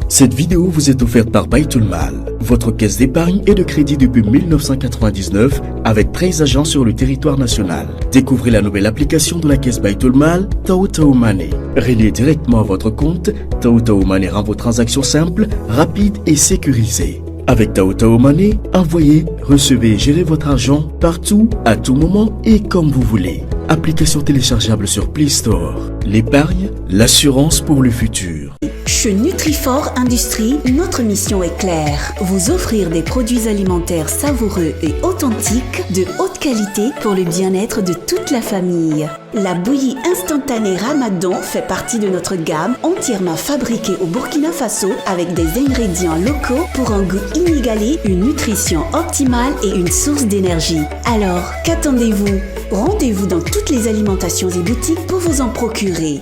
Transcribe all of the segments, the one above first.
Cette vidéo vous est offerte par Baytul Mal, votre caisse d'épargne et de crédit depuis 1999 avec 13 agents sur le territoire national. Découvrez la nouvelle application de la caisse Baytul Mal, Tao Tao Money. Relié directement à votre compte, Tao Tao Money rend vos transactions simples, rapides et sécurisées. Avec Tao Tao Money, envoyez, recevez et gérez votre argent partout, à tout moment et comme vous voulez. Application téléchargeable sur Play Store. L'épargne, l'assurance pour le futur. Chez Nutrifort Industrie, notre mission est claire. Vous offrir des produits alimentaires savoureux et authentiques, de haute qualité pour le bien-être de toute la famille. La bouillie instantanée Ramadan fait partie de notre gamme, entièrement fabriquée au Burkina Faso avec des ingrédients locaux pour un goût inégalé, une nutrition optimale et une source d'énergie. Alors, qu'attendez-vous? Rendez-vous dans toutes les alimentations et boutiques pour vous en procurer.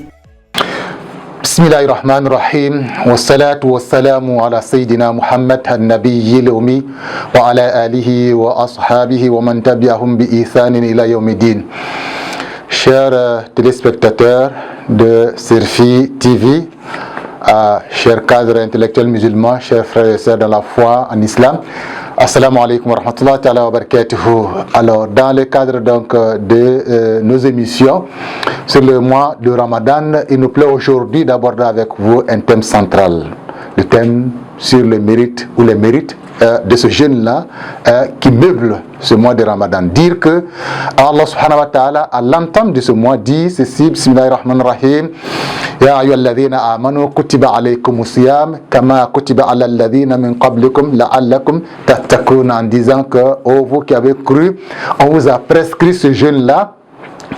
Bismillahirrahmanirrahim. Wassalatu wassalamu ala Sayyidina Muhammad al-Nabiyyi al-Ummi wa ala alihi wa ashabihi wa man tabi'ahum bi ihsanin ila yawmiddin. Chers téléspectateurs de Serfi TV, chers cadres intellectuels musulmans, chers frères et sœurs dans la foi en islam, Assalamu alaikum wa rahmatullahi ta'ala wa barakatuhu. Alors, dans le cadre donc de nos émissions sur le mois de Ramadan, il nous plaît aujourd'hui d'aborder avec vous un thème central, le thème sur le mérite ou les mérites de ce jeune-là qui meuble ce mois de Ramadan. Dire que Allah subhanahu wa ta'ala à l'entame de ce mois dit ceci, Bismillahirrahmanirrahim, Ya ayyuhalladhina amanu kutiba alaykumus siyam kama kutiba alal ladhina min qablikum la'allakum tattaqun, en disant que oh, vous qui avez cru, on vous a prescrit ce jeûne-là,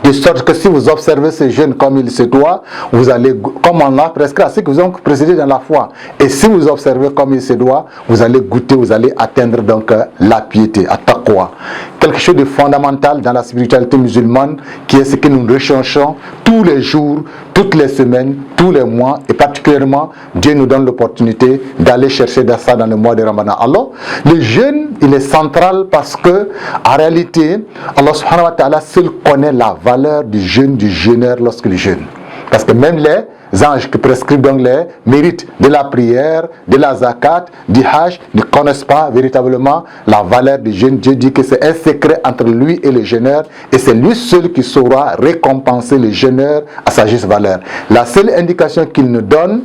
de sorte que si vous observez ce jeûne comme il se doit, vous allez, comme on l'a prescrit à ceux qui vous ont précédé dans la foi, et si vous observez comme il se doit, vous allez goûter, vous allez atteindre donc la piété, at-taqwa. Quelque chose de fondamental dans la spiritualité musulmane, qui est ce que nous recherchons tous les jours, toutes les semaines, tous les mois, et particulièrement Dieu nous donne l'opportunité d'aller chercher ça dans le mois de Ramadan. Alors, le jeûne, il est central parce que en réalité, Allah subhanahu wa ta'ala seul connaît la valeur du jeûne, du jeûneur lorsqu'il jeûne. Parce que même les anges qui prescrivent donc les mérites de la prière, de la zakat, du hajj, ne connaissent pas véritablement la valeur du jeûne. Dieu dit que c'est un secret entre lui et le jeûneur, et c'est lui seul qui saura récompenser le jeûneur à sa juste valeur. La seule indication qu'il nous donne,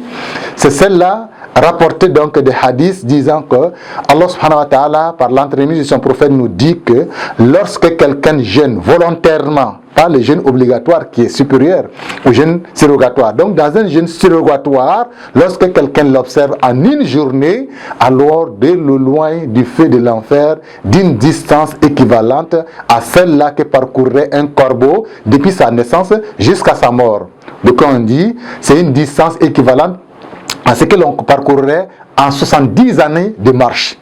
c'est celle-là, rapporté donc des hadiths disant que Allah subhanahu wa ta'ala par l'entremise de son prophète nous dit que lorsque quelqu'un jeûne volontairement, pas le jeûne obligatoire qui est supérieur au jeûne surrogatoire, donc dans un jeûne surrogatoire, lorsque quelqu'un l'observe en une journée, alors de loin du feu de l'enfer d'une distance équivalente à celle-là que parcourrait un corbeau depuis sa naissance jusqu'à sa mort. Donc on dit c'est une distance équivalente à ce que l'on parcourrait en 70 années de marche,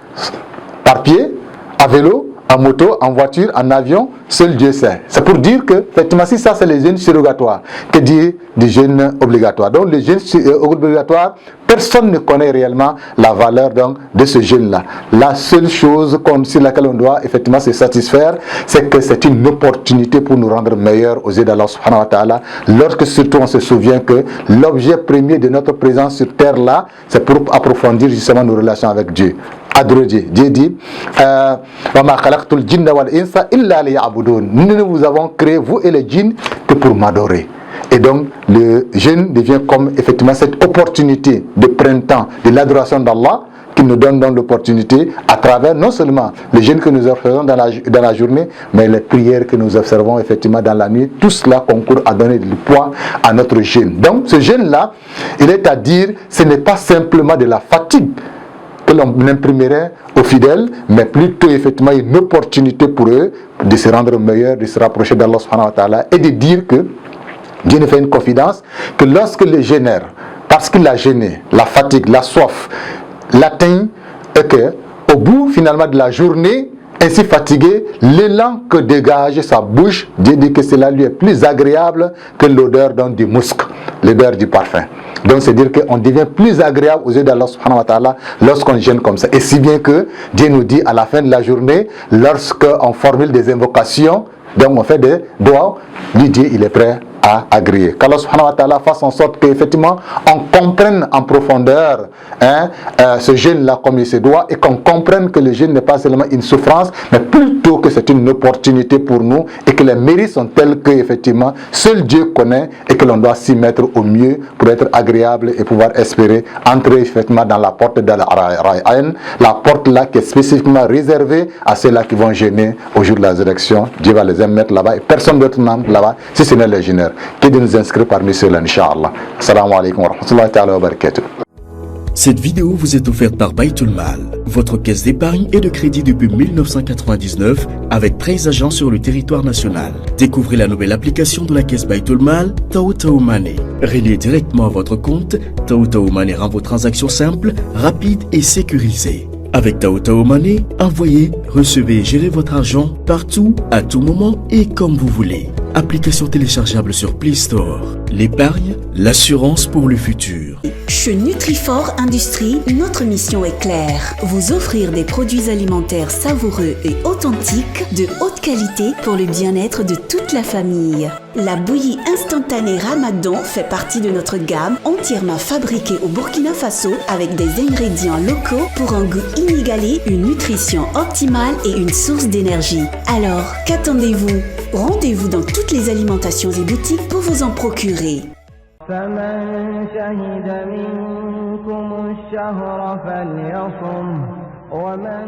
par pied, à vélo, en moto, en voiture, en avion, seul Dieu sait. C'est pour dire que, effectivement, si ça c'est les jeûnes surrogatoires, que dit des jeûnes obligatoires. Donc les jeûnes obligatoires, personne ne connaît réellement la valeur donc de ce jeûne-là. La seule chose sur laquelle on doit effectivement se satisfaire, c'est que c'est une opportunité pour nous rendre meilleurs aux yeux d'Allah subhanahu wa ta'ala, lorsque surtout on se souvient que l'objet premier de notre présence sur terre-là, c'est pour approfondir justement nos relations avec Dieu. Adorer Dieu. Dieu dit nous ne vous avons créé, vous et les djinns, que pour m'adorer. Et donc le jeûne devient comme effectivement cette opportunité de printemps de l'adoration d'Allah, qui nous donne donc l'opportunité à travers non seulement les jeûnes que nous observons dans la journée, mais les prières que nous observons effectivement dans la nuit. Tout cela concourt à donner du poids à notre jeûne. Donc ce jeûne-là, il est à dire, ce n'est pas simplement de la fatigue que l'on imprimerait aux fidèles, mais plutôt effectivement une opportunité pour eux de se rendre meilleurs, de se rapprocher d'Allah subhanahu wa ta'ala, et de dire que Dieu nous fait une confidence que lorsque le jeûneur, parce qu'il a jeûné, la fatigue, la soif, l'atteint, et que au bout finalement de la journée, ainsi fatigué, l'élan que dégage sa bouche, Dieu dit que cela lui est plus agréable que l'odeur du musc, l'odeur du parfum. Donc c'est dire qu'on devient plus agréable aux yeux d'Allah subhanahu wa ta'ala lorsqu'on jeûne comme ça. Et si bien que Dieu nous dit à la fin de la journée, lorsqu'on formule des invocations, donc on fait des doigts, lui Dieu il est prêt à agréer. Qu'Allah subhanahu wa ta'ala fasse en sorte qu'effectivement on comprenne en profondeur ce jeûne-là comme il se doit, et qu'on comprenne que le jeûne n'est pas seulement une souffrance, mais plutôt que c'est une opportunité pour nous, et que les mérites sont tels que effectivement seul Dieu connaît, et que l'on doit s'y mettre au mieux pour être agréable et pouvoir espérer entrer effectivement dans la porte de Al-Rayyan, la porte là qui est spécifiquement réservée à ceux-là qui vont jeûner au jour de la résurrection. Dieu va les mettre là-bas et personne d'autre n'entre là-bas si ce n'est les jeûneurs. Que Dieu nous inscrit parmi ceux-là, Inch'Allah. Assalamu alaikum wa rahmatullahi ta'ala wa barakatuh. Cette vidéo vous est offerte par Baytul Mal, votre caisse d'épargne et de crédit depuis 1999 avec 13 agents sur le territoire national. Découvrez la nouvelle application de la caisse Baytul Mal, Taotao Money. Reliée directement à votre compte, Taotao Money rend vos transactions simples, rapides et sécurisées. Avec Taotao Money, envoyez, recevez et gérez votre argent partout, à tout moment et comme vous voulez. Application téléchargeable sur Play Store. L'épargne, l'assurance pour le futur. Chez Nutrifort Industrie, notre mission est claire. Vous offrir des produits alimentaires savoureux et authentiques de haute qualité pour le bien-être de toute la famille. La bouillie instantanée Ramadan fait partie de notre gamme, entièrement fabriquée au Burkina Faso avec des ingrédients locaux pour un goût inégalé, une nutrition optimale et une source d'énergie. Alors, qu'attendez-vous? Rendez-vous dans toutes les alimentations et boutiques pour vous en procurer. فمن شهد منكم الشهر فليصم ومن